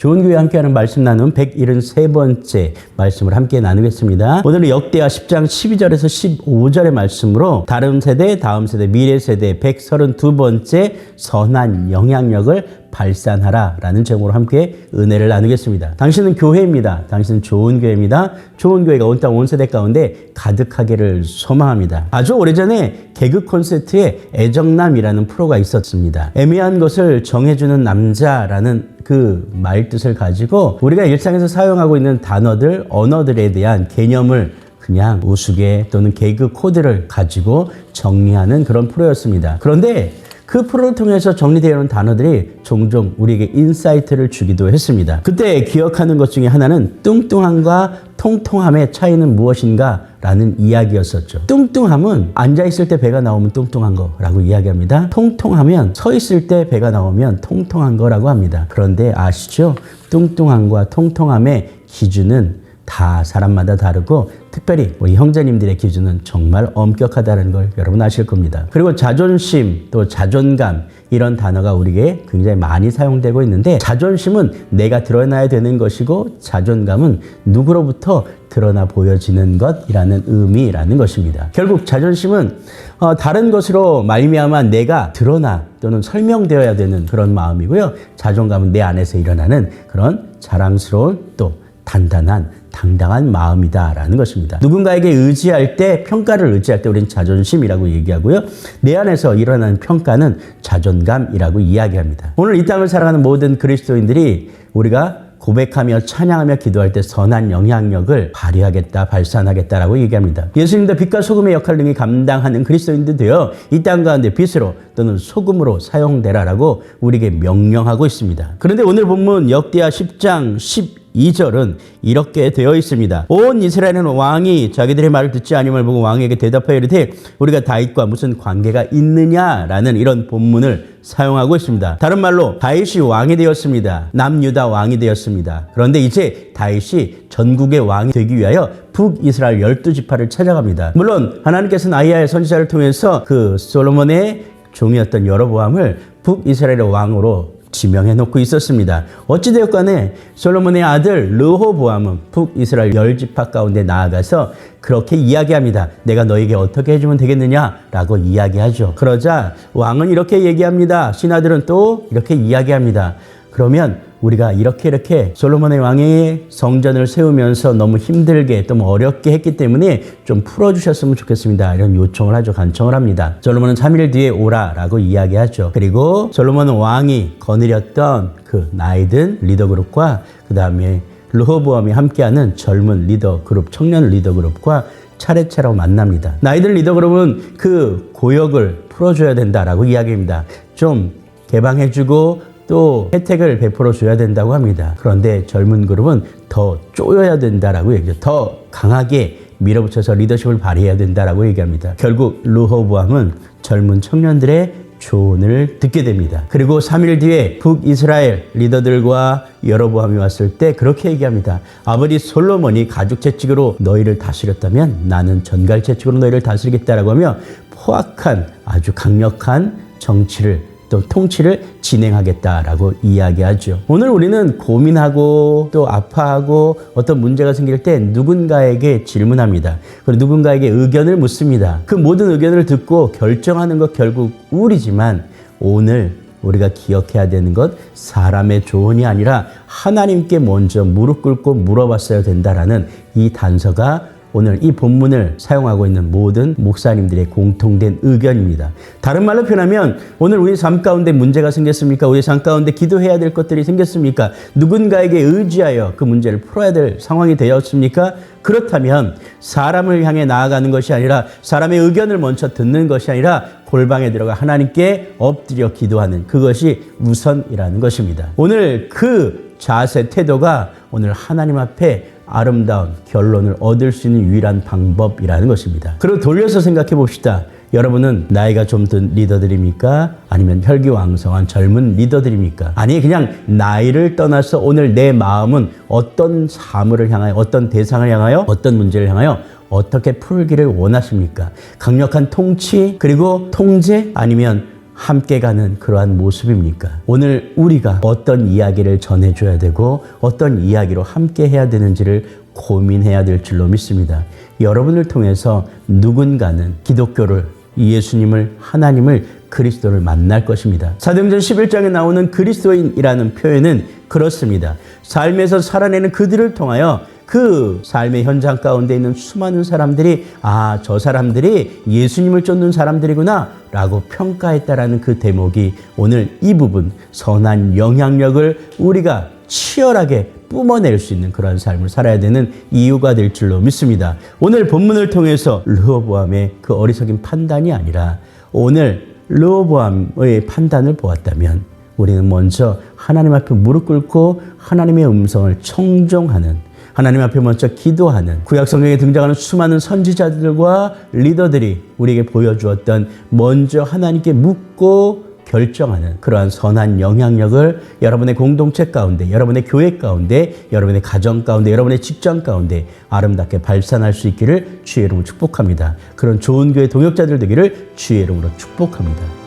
좋은 교회 함께하는 말씀 나눔 173번째 말씀을 함께 나누겠습니다. 오늘은 역대하 10장 12절에서 15절의 말씀으로 다른 세대, 다음 세대, 미래 세대 132번째 선한 영향력을 발산하라 라는 제목으로 함께 은혜를 나누겠습니다. 당신은 교회입니다. 당신은 좋은 교회입니다. 좋은 교회가 온 땅 온 세대 가운데 가득하기를 소망합니다. 아주 오래전에 개그 콘서트에 애정남이라는 프로가 있었습니다. 애매한 것을 정해주는 남자라는 그 말뜻을 가지고 우리가 일상에서 사용하고 있는 단어들, 언어들에 대한 개념을 그냥 우스개 또는 개그 코드를 가지고 정리하는 그런 프로였습니다. 그런데 그 프로를 통해서 정리되어 있는 단어들이 종종 우리에게 인사이트를 주기도 했습니다. 그때 기억하는 것 중에 하나는 뚱뚱함과 통통함의 차이는 무엇인가 라는 이야기였었죠. 뚱뚱함은 앉아있을 때 배가 나오면 뚱뚱한 거라고 이야기합니다. 통통하면 서 있을 때 배가 나오면 통통한 거라고 합니다. 그런데 아시죠? 뚱뚱함과 통통함의 기준은 다 사람마다 다르고 특별히 우리 형제님들의 기준은 정말 엄격하다는 걸 여러분 아실 겁니다. 그리고 자존심 또 자존감 이런 단어가 우리에게 굉장히 많이 사용되고 있는데 자존심은 내가 드러나야 되는 것이고 자존감은 누구로부터 드러나 보여지는 것이라는 의미라는 것입니다. 결국 자존심은 다른 것으로 말미암아 내가 드러나 또는 설명되어야 되는 그런 마음이고요. 자존감은 내 안에서 일어나는 그런 자랑스러운 또 단단한 당당한 마음이다라는 것입니다. 누군가에게 의지할 때, 평가를 의지할 때 우리는 자존심이라고 얘기하고요. 내 안에서 일어나는 평가는 자존감이라고 이야기합니다. 오늘 이 땅을 살아가는 모든 그리스도인들이 우리가 고백하며 찬양하며 기도할 때 선한 영향력을 발휘하겠다, 발산하겠다라고 얘기합니다. 예수님도 빛과 소금의 역할을 능히 감당하는 그리스도인들 되어 이 땅 가운데 빛으로 또는 소금으로 사용되라라고 우리에게 명령하고 있습니다. 그런데 오늘 본문 역대하 10장 12절은 이렇게 되어 있습니다. 온 이스라엘은 왕이 자기들의 말을 듣지 아니함을 보고 왕에게 대답하여 이르되 우리가 다윗과 무슨 관계가 있느냐라는 이런 본문을 사용하고 있습니다. 다른 말로 다윗이 왕이 되었습니다. 남유다 왕이 되었습니다. 그런데 이제 다윗이 전국의 왕이 되기 위하여 북이스라엘 12지파를 찾아갑니다. 물론 하나님께서는 아히야의 선지자를 통해서 그 솔로몬의 종이었던 여로보암을 북이스라엘의 왕으로 지명해 놓고 있었습니다. 어찌되었간에 솔로몬의 아들 르호보암은 북이스라엘 10지파 가운데 나아가서 그렇게 이야기합니다. 내가 너에게 어떻게 해주면 되겠느냐라고 이야기하죠. 그러자 왕은 이렇게 얘기합니다. 신하들은 또 이렇게 이야기합니다. 그러면 우리가 이렇게 솔로몬의 왕이 성전을 세우면서 너무 힘들게 또 어렵게 했기 때문에 좀 풀어주셨으면 좋겠습니다. 이런 요청을 하죠. 간청을 합니다. 솔로몬은 3일 뒤에 오라라고 이야기하죠. 그리고 솔로몬은 왕이 거느렸던 그 나이든 리더그룹과 그 다음에 르호보암이 함께하는 젊은 리더그룹, 청년 리더그룹과 차례차례로 만납니다. 나이든 리더그룹은 그 고역을 풀어줘야 된다라고 이야기합니다. 좀 개방해주고 또 혜택을 베풀어 줘야 된다고 합니다. 그런데 젊은 그룹은 더 쪼여야 된다라고 얘기해요. 더 강하게 밀어붙여서 리더십을 발휘해야 된다라고 얘기합니다. 결국 르호보암은 젊은 청년들의 조언을 듣게 됩니다. 그리고 3일 뒤에 북이스라엘 리더들과 여로보암이 왔을 때 그렇게 얘기합니다. 아버지 솔로몬이 가죽 채찍으로 너희를 다스렸다면 나는 전갈 채찍으로 너희를 다스리겠다라고 하며 포악한 아주 강력한 정치를 또 통치를 진행하겠다라고 이야기하죠. 오늘 우리는 고민하고 또 아파하고 어떤 문제가 생길 때 누군가에게 질문합니다. 그리고 누군가에게 의견을 묻습니다. 그 모든 의견을 듣고 결정하는 것 결국 우리지만 오늘 우리가 기억해야 되는 것 사람의 조언이 아니라 하나님께 먼저 무릎 꿇고 물어봤어야 된다라는 이 단서가 오늘 이 본문을 사용하고 있는 모든 목사님들의 공통된 의견입니다. 다른 말로 표현하면 오늘 우리 삶 가운데 문제가 생겼습니까? 우리 삶 가운데 기도해야 될 것들이 생겼습니까? 누군가에게 의지하여 그 문제를 풀어야 될 상황이 되었습니까? 그렇다면 사람을 향해 나아가는 것이 아니라 사람의 의견을 먼저 듣는 것이 아니라 골방에 들어가 하나님께 엎드려 기도하는 그것이 우선이라는 것입니다. 오늘 그 자세 태도가 오늘 하나님 앞에 아름다운 결론을 얻을 수 있는 유일한 방법이라는 것입니다. 그리고 돌려서 생각해 봅시다. 여러분은 나이가 좀 든 리더들입니까? 아니면 혈기왕성한 젊은 리더들입니까? 아니 그냥 나이를 떠나서 오늘 내 마음은 어떤 사물을 향하여 어떤 대상을 향하여 어떤 문제를 향하여 어떻게 풀기를 원하십니까? 강력한 통치 그리고 통제 아니면 함께 가는 그러한 모습입니까? 오늘 우리가 어떤 이야기를 전해줘야 되고 어떤 이야기로 함께 해야 되는지를 고민해야 될 줄로 믿습니다. 여러분을 통해서 누군가는 기독교를, 예수님을, 하나님을, 그리스도를 만날 것입니다. 사도행전 11장에 나오는 그리스도인이라는 표현은 그렇습니다. 삶에서 살아내는 그들을 통하여 그 삶의 현장 가운데 있는 수많은 사람들이 저 사람들이 예수님을 쫓는 사람들이구나 라고 평가했다라는 그 대목이 오늘 이 부분 선한 영향력을 우리가 치열하게 뿜어낼 수 있는 그런 삶을 살아야 되는 이유가 될 줄로 믿습니다. 오늘 본문을 통해서 르호보암의 그 어리석인 판단이 아니라 오늘 르호보암의 판단을 보았다면 우리는 먼저 하나님 앞에 무릎 꿇고 하나님의 음성을 청종하는, 하나님 앞에 먼저 기도하는, 구약 성경에 등장하는 수많은 선지자들과 리더들이 우리에게 보여주었던 먼저 하나님께 묻고 결정하는 그러한 선한 영향력을 여러분의 공동체 가운데, 여러분의 교회 가운데, 여러분의 가정 가운데, 여러분의 직장 가운데 아름답게 발산할 수 있기를 주의 이름으로 축복합니다. 그런 좋은 교회 동역자들 되기를 주의 이름으로 축복합니다.